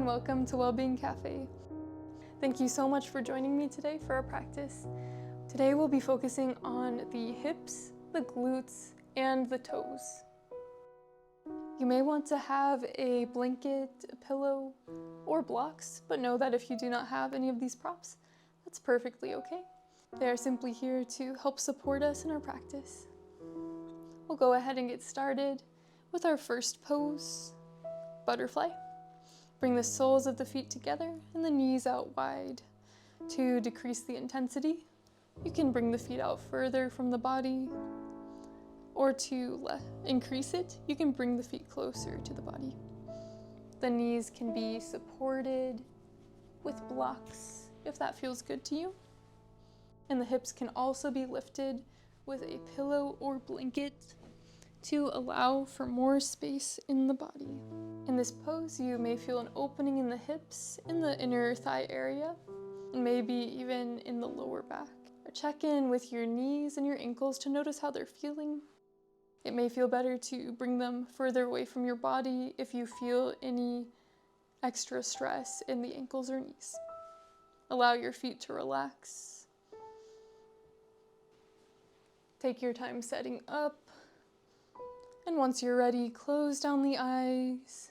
and welcome to Wellbeing Café. Thank you so much for joining me today for our practice. Today we'll be focusing on the hips, the glutes, and the toes. You may want to have a blanket, a pillow, or blocks, but know that if you do not have any of these props, that's perfectly okay. They are simply here to help support us in our practice. We'll go ahead and get started with our first pose, butterfly. Bring the soles of the feet together and the knees out wide. To decrease the intensity, you can bring the feet out further from the body, or to increase it, you can bring the feet closer to the body. The knees can be supported with blocks if that feels good to you. And the hips can also be lifted with a pillow or blanket to allow for more space in the body. In this pose, you may feel an opening in the hips, in the inner thigh area, and maybe even in the lower back. Check in with your knees and your ankles to notice how they're feeling. It may feel better to bring them further away from your body if you feel any extra stress in the ankles or knees. Allow your feet to relax. Take your time setting up. And once you're ready, close down the eyes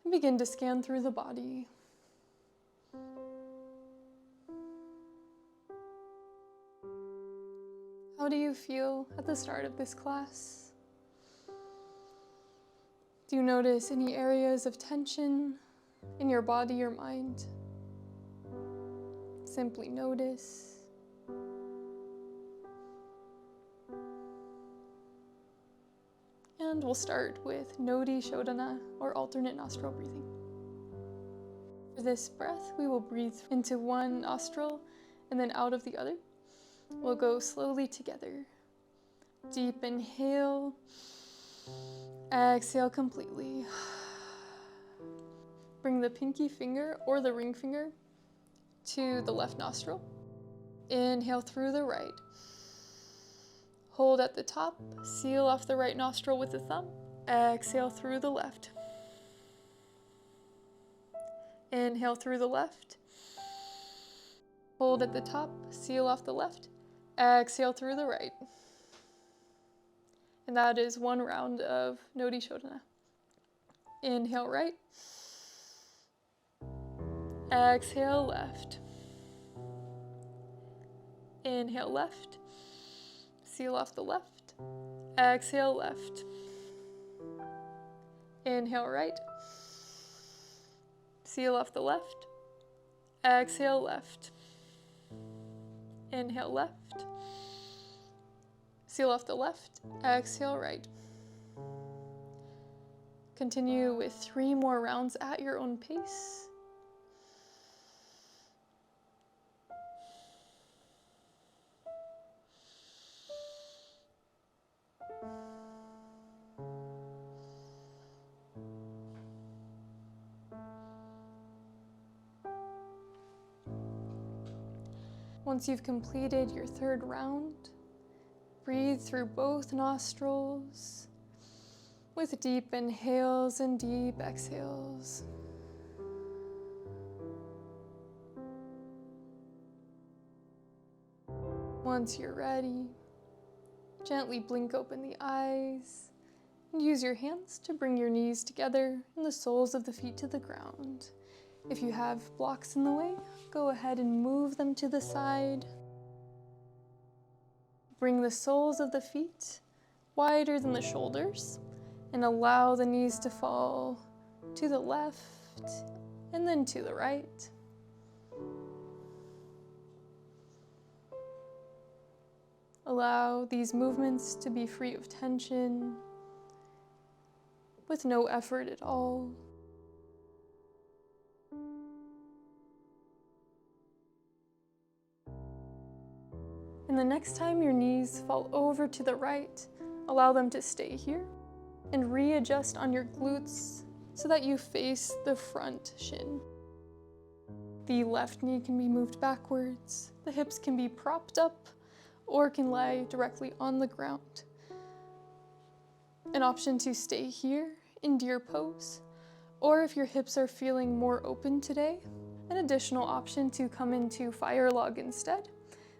and begin to scan through the body. How do you feel at the start of this class? Do you notice any areas of tension in your body or mind? Simply notice. And we'll start with Nodi Shodhana, or alternate nostril breathing. For this breath, we will breathe into one nostril and then out of the other. We'll go slowly together. Deep inhale, exhale completely. Bring the pinky finger or the ring finger to the left nostril. Inhale through the right. Hold at the top, seal off the right nostril with the thumb. Exhale through the left. Inhale through the left. Hold at the top, seal off the left. Exhale through the right. And that is one round of Nodi Shodhana. Inhale right. Exhale left. Inhale left. Seal off the left. Exhale left. Inhale right. Seal off the left. Exhale left. Inhale left. Seal off the left. Exhale right. Continue with 3 more rounds at your own pace. Once you've completed your 3rd round, breathe through both nostrils with deep inhales and deep exhales. Once you're ready, gently blink open the eyes and use your hands to bring your knees together and the soles of the feet to the ground. If you have blocks in the way, go ahead and move them to the side. Bring the soles of the feet wider than the shoulders and allow the knees to fall to the left and then to the right. Allow these movements to be free of tension, with no effort at all. And the next time your knees fall over to the right, allow them to stay here and readjust on your glutes so that you face the front shin. The left knee can be moved backwards, the hips can be propped up, or can lie directly on the ground. An option to stay here in deer pose, Or if your hips are feeling more open today, an additional option to come into fire log instead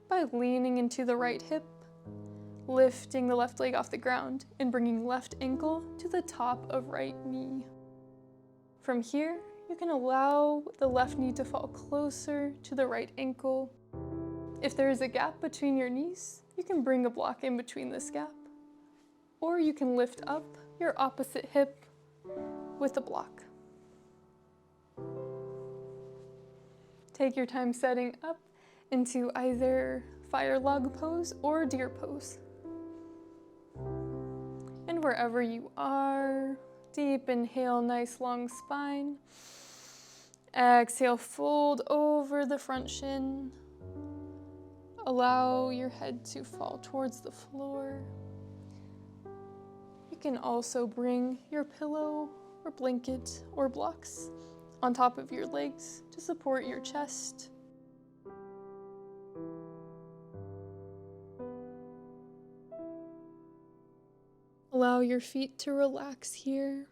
by leaning into the right hip, lifting the left leg off the ground, and bringing left ankle to the top of right knee. From here, you can allow the left knee to fall closer to the right ankle. If there is a gap between your knees, you can bring a block in between this gap. Or you can lift up your opposite hip with a block. Take your time setting up into either fire log pose or deer pose. And wherever you are, deep inhale, nice long spine. Exhale, fold over the front shin. Allow your head to fall towards the floor. You can also bring your pillow or blanket or blocks on top of your legs to support your chest. Allow your feet to relax here.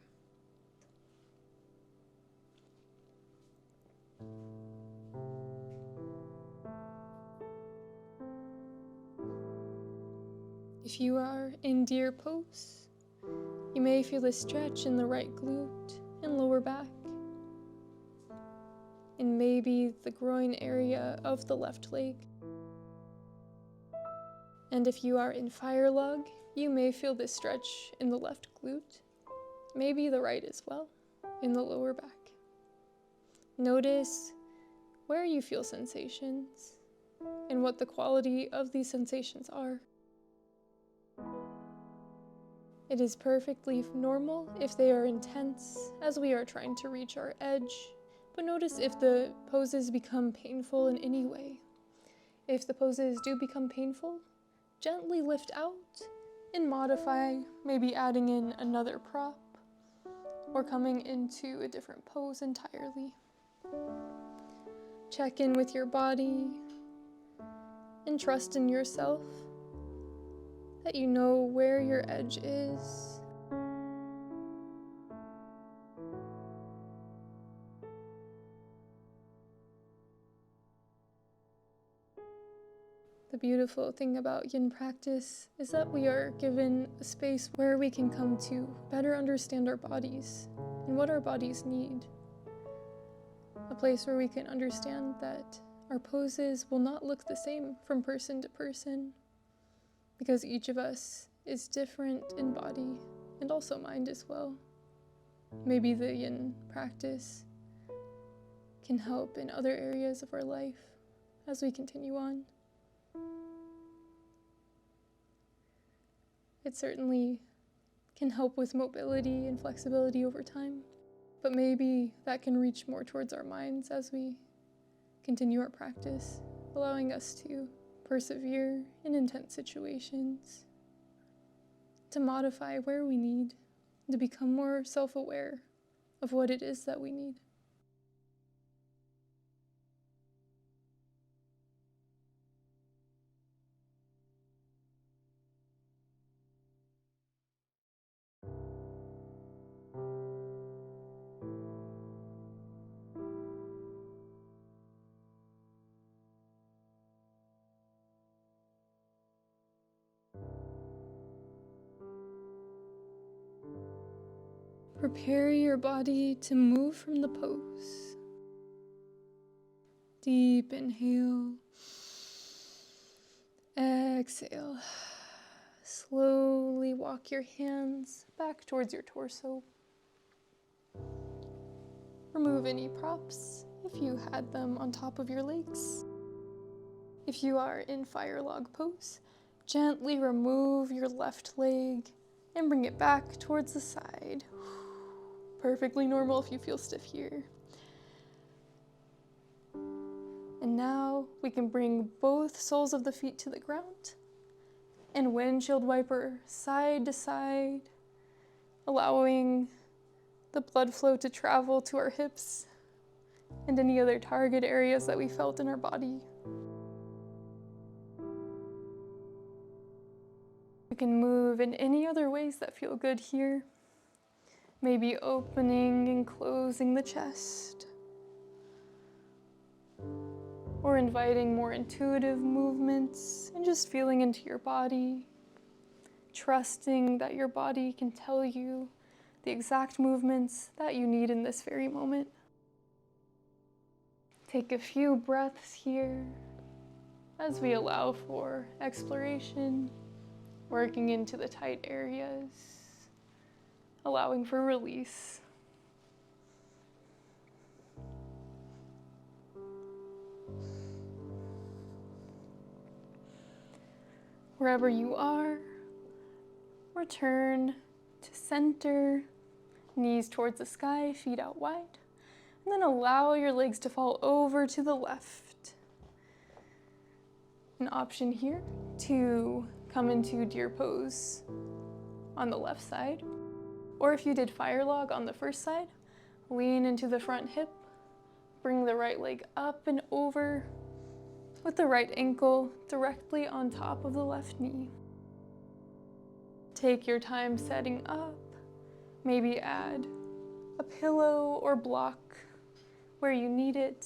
If you are in deer pose, you may feel a stretch in the right glute and lower back, and maybe the groin area of the left leg. And if you are in fire log, you may feel this stretch in the left glute, maybe the right as well, in the lower back. Notice where you feel sensations and what the quality of these sensations are. It is perfectly normal if they are intense as we are trying to reach our edge, but notice if the poses become painful in any way. If the poses do become painful, gently lift out and modify, maybe adding in another prop or coming into a different pose entirely. Check in with your body and trust in yourself that you know where your edge is. The beautiful thing about yin practice is that we are given a space where we can come to better understand our bodies and what our bodies need. A place where we can understand that our poses will not look the same from person to person, because each of us is different in body and also mind as well. Maybe the yin practice can help in other areas of our life as we continue on. It certainly can help with mobility and flexibility over time, but maybe that can reach more towards our minds as we continue our practice, allowing us to persevere in intense situations, to modify where we need, to become more self-aware of what it is that we need. Prepare your body to move from the pose. Deep inhale. Exhale. Slowly walk your hands back towards your torso. Remove any props if you had them on top of your legs. If you are in fire log pose, gently remove your left leg and bring it back towards the side. Perfectly normal if you feel stiff here. And now we can bring both soles of the feet to the ground and windshield wiper side to side, allowing the blood flow to travel to our hips and any other target areas that we felt in our body. We can move in any other ways that feel good here. Maybe opening and closing the chest, or inviting more intuitive movements and just feeling into your body, trusting that your body can tell you the exact movements that you need in this very moment. Take a few breaths here as we allow for exploration, working into the tight areas, allowing for release. Wherever you are, return to center, knees towards the sky, feet out wide, and then allow your legs to fall over to the left. An option here to come into deer pose on the left side, or if you did fire log on the first side, lean into the front hip, bring the right leg up and over with the right ankle directly on top of the left knee. Take your time setting up, maybe add a pillow or block where you need it,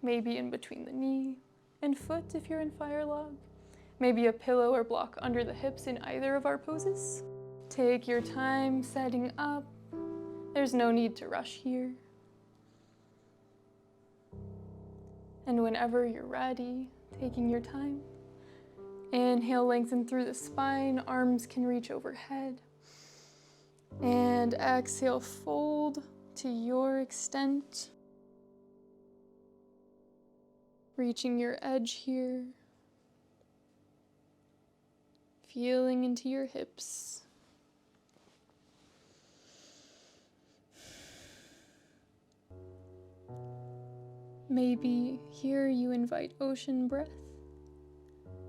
maybe in between the knee and foot if you're in fire log, maybe a pillow or block under the hips in either of our poses. Take your time setting up. There's no need to rush here. And whenever you're ready, taking your time, inhale, lengthen through the spine, arms can reach overhead. And exhale, fold to your extent. Reaching your edge here. Feeling into your hips. Maybe here you invite ocean breath.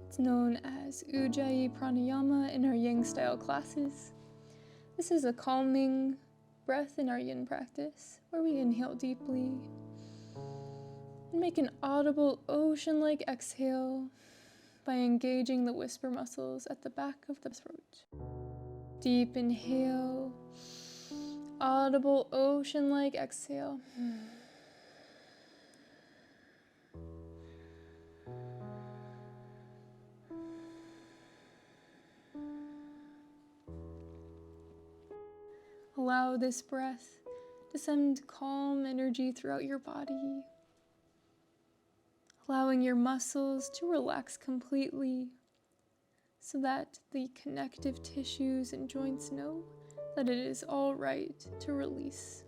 It's known as Ujjayi Pranayama in our Yang style classes. This is a calming breath in our yin practice, where we inhale deeply and make an audible ocean-like exhale by engaging the whisper muscles at the back of the throat. Deep inhale, audible ocean-like exhale. Allow this breath to send calm energy throughout your body, allowing your muscles to relax completely so that the connective tissues and joints know that it is all right to release.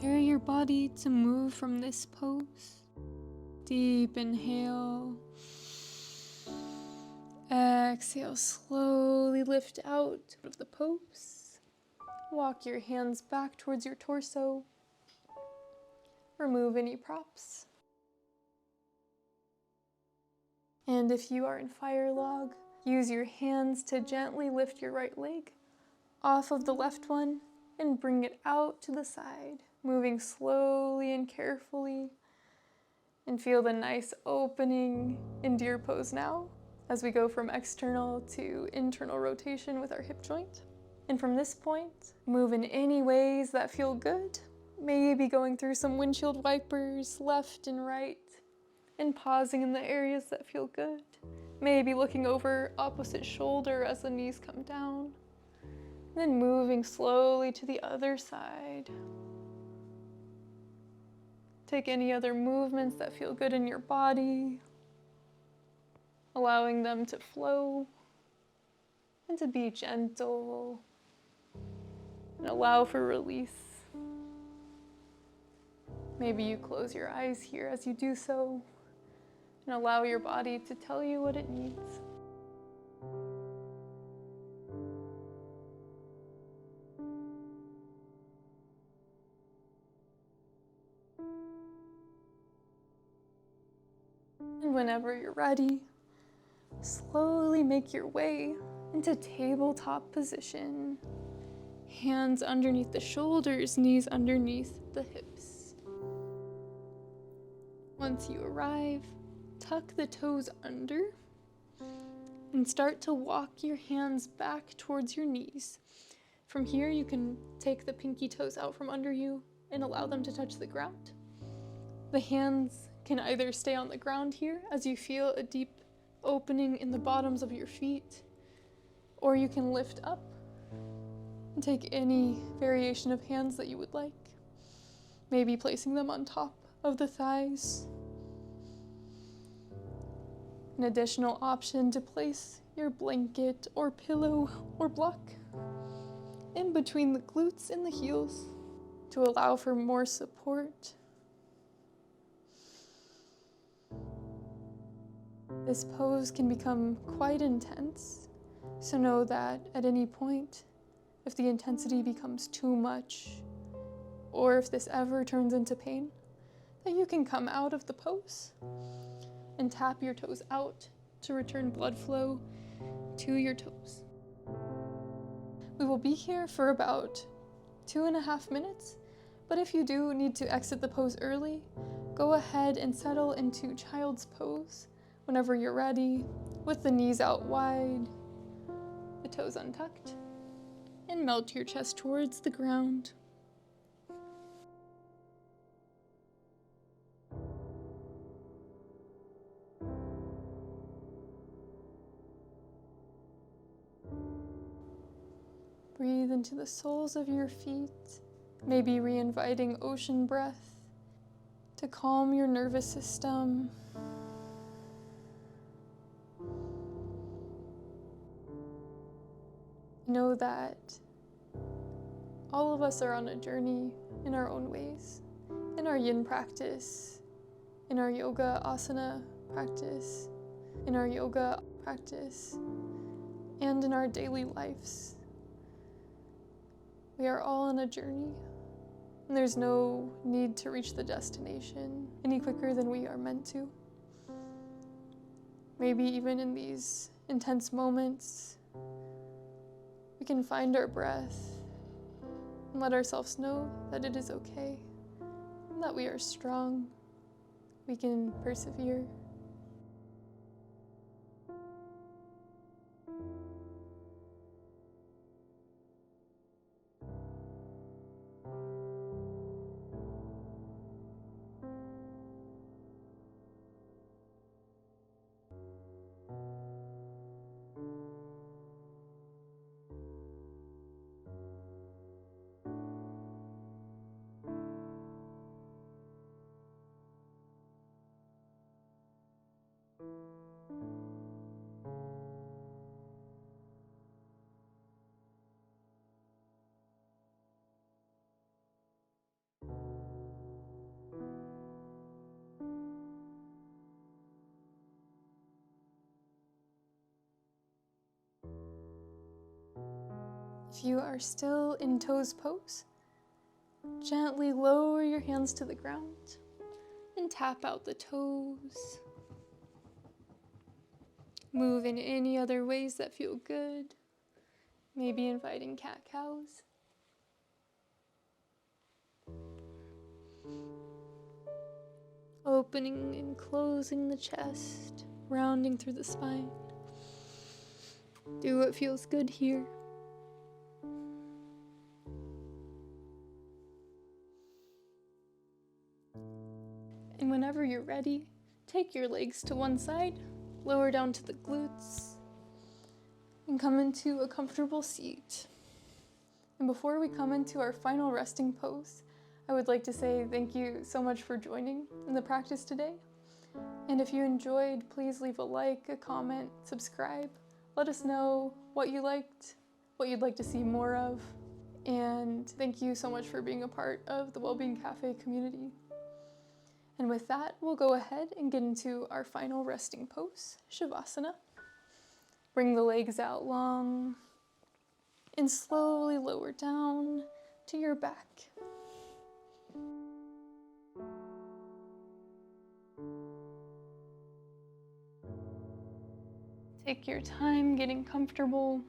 Prepare your body to move from this pose. Deep inhale. Exhale, slowly lift out of the pose. Walk your hands back towards your torso. Remove any props. And if you are in fire log, use your hands to gently lift your right leg off of the left one and bring it out to the side, moving slowly and carefully. And feel the nice opening in deer pose now as we go from external to internal rotation with our hip joint. And from this point, move in any ways that feel good. Maybe going through some windshield wipers left and right and pausing in the areas that feel good. Maybe looking over opposite shoulder as the knees come down. Then moving slowly to the other side. Take any other movements that feel good in your body, allowing them to flow and to be gentle and allow for release. Maybe you close your eyes here as you do so and allow your body to tell you what it needs. And whenever you're ready, slowly make your way into tabletop position. Hands underneath the shoulders, knees underneath the hips. Once you arrive, tuck the toes under and start to walk your hands back towards your knees. From here, you can take the pinky toes out from under you and allow them to touch the ground. The hands can either stay on the ground here as you feel a deep opening in the bottoms of your feet, or you can lift up and take any variation of hands that you would like, maybe placing them on top of the thighs. An additional option to place your blanket or pillow or block in between the glutes and the heels to allow for more support. This pose can become quite intense, so know that at any point, if the intensity becomes too much, or if this ever turns into pain, that you can come out of the pose and tap your toes out to return blood flow to your toes. We will be here for about 2.5 minutes, but if you do need to exit the pose early, go ahead and settle into child's pose whenever you're ready, with the knees out wide, the toes untucked, and melt your chest towards the ground. Breathe into the soles of your feet, maybe re-inviting ocean breath to calm your nervous system. Know that all of us are on a journey in our own ways, in our yin practice, in our yoga asana practice, in our yoga practice, and in our daily lives. We are all on a journey, and there's no need to reach the destination any quicker than we are meant to. Maybe even in these intense moments, we can find our breath and let ourselves know that it is okay, and that we are strong, we can persevere. If you are still in toes pose, gently lower your hands to the ground and tap out the toes. Move in any other ways that feel good. Maybe inviting cat-cows. Opening and closing the chest, rounding through the spine. Do what feels good here. And whenever you're ready, take your legs to one side, lower down to the glutes, and come into a comfortable seat. And before we come into our final resting pose, I would like to say thank you so much for joining in the practice today. And if you enjoyed, please leave a like, a comment, subscribe. Let us know what you liked, what you'd like to see more of. And thank you so much for being a part of the Wellbeing Café community. And with that, we'll go ahead and get into our final resting pose, Shavasana. Bring the legs out long and slowly lower down to your back. Take your time getting comfortable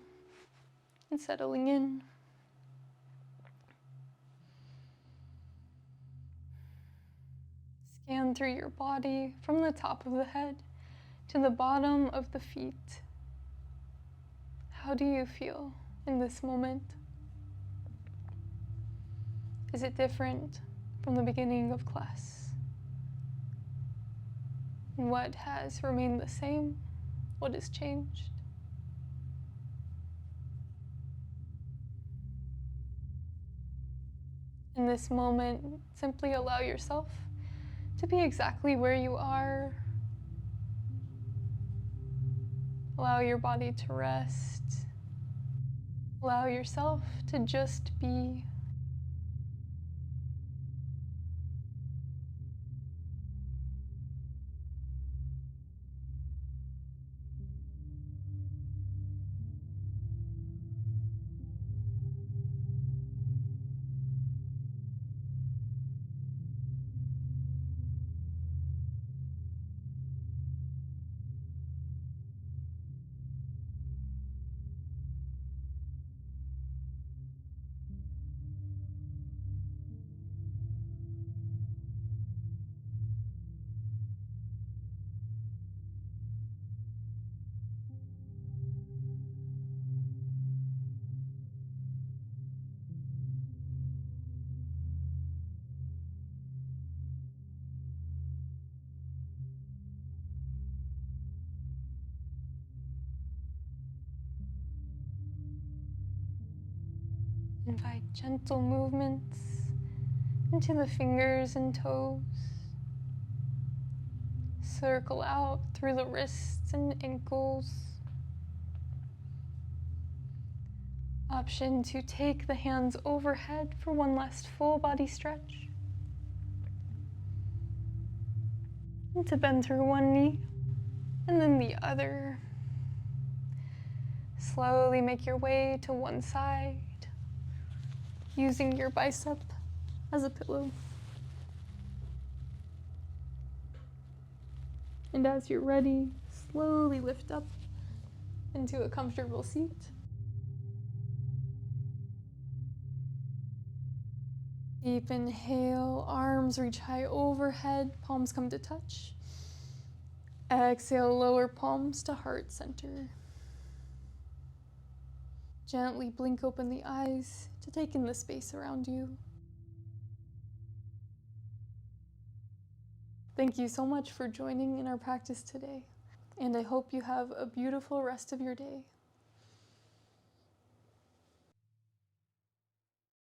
and settling in. Scan through your body from the top of the head to the bottom of the feet. How do you feel in this moment? Is it different from the beginning of class? What has remained the same? What has changed? In this moment, simply allow yourself to be exactly where you are. Allow your body to rest. Allow yourself to just be. Invite gentle movements into the fingers and toes. Circle out through the wrists and ankles. Option to take the hands overhead for one last full body stretch. And to bend through one knee and then the other. Slowly make your way to one side, using your bicep as a pillow. And as you're ready, slowly lift up into a comfortable seat. Deep inhale, arms reach high overhead, palms come to touch. Exhale, lower palms to heart center. Gently blink open the eyes to take in the space around you. Thank you so much for joining in our practice today, and I hope you have a beautiful rest of your day.